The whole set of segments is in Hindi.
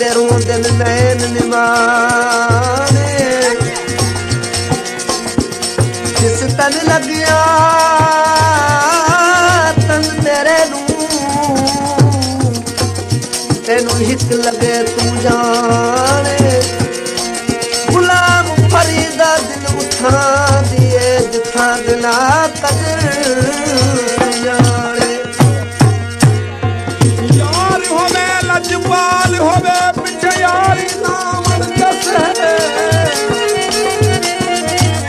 तेरू दिल नैन निमाने जिस तन लगिया तन तेरे नू तेनू हिक लगे तू जाने गुलाम फरीदा दिल उठा दिए जिथा दिला कदर जाने यार होवे लजपाल होवे पिछे यारी नाम दस है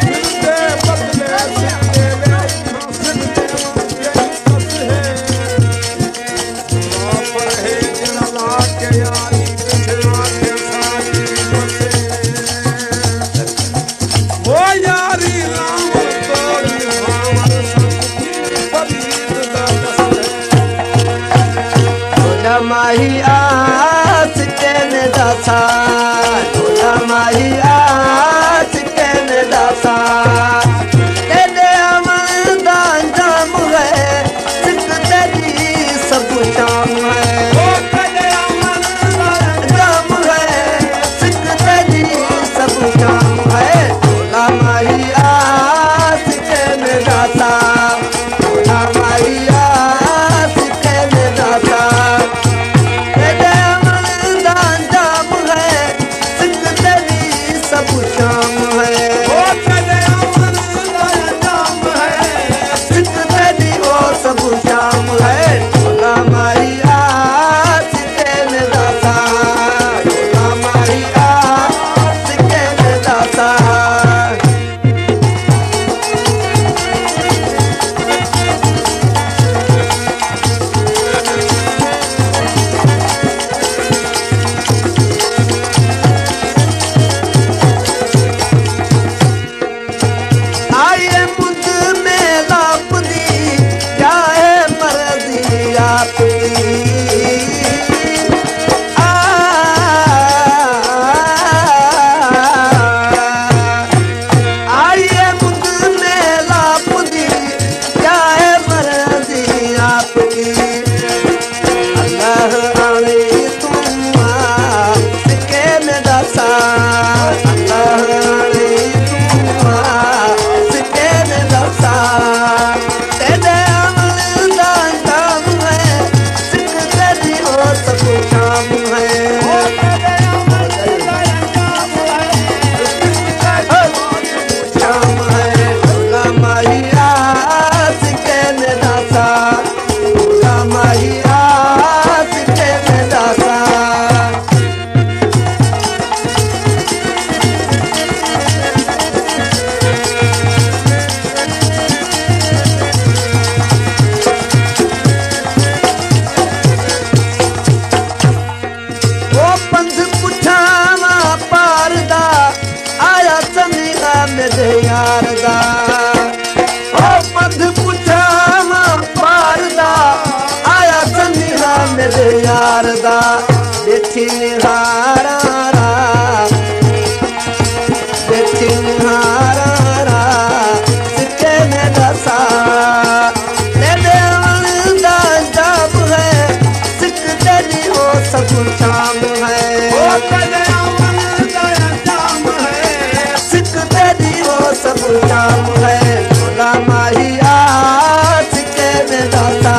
मिलते बदले सिक्के वे सिक्के दस है पर है जला के यारी पिछला के सारी बसे वो यारी नाम तोड़ी भावर फरीद दस है माही आस कहने दासा माही आस कहने दासा तेरे अमल दा अंजाम है सिख तेरी सब शाम है तेरे अमल दा अंजाम है सिख तेरी सब शाम है माही आस कहने दासा माही आस कहने दासा बैठी निहारा बैठी निहारा सिक्के में दसा तेरे अमल दा अंजाम है सिख तेरी हो सब शाम है तेरे अमल दा अंजाम है सिख तेरी हो सब शाम है खुदा माही आस सिक्के में दसा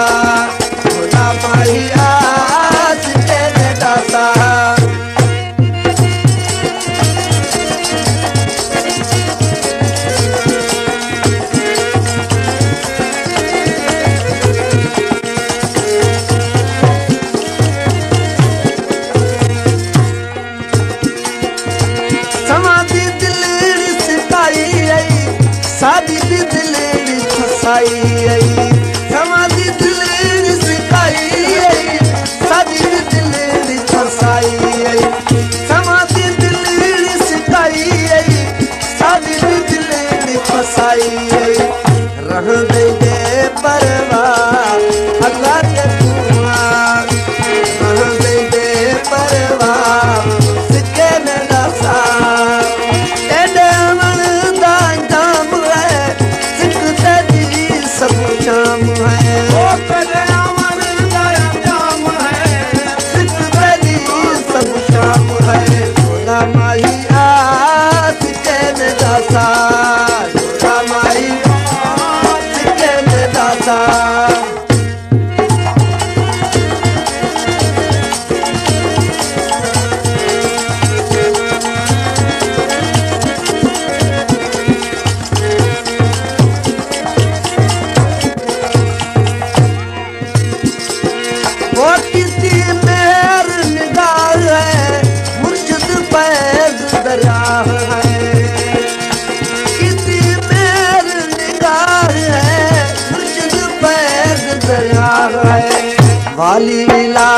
खुदा माही सादी दिल फसाई समाधि दिल सिखाई सादी दिल फसाई समाधि दिल सिखाई सादी दिल फसाई रह दे परवाह अल्लाह के कुआं रह दे परवाह सिक्के में दसा शाम है ओ तेरे अमल दा अंजाम है सिख तेरी सब शाम बाली लीला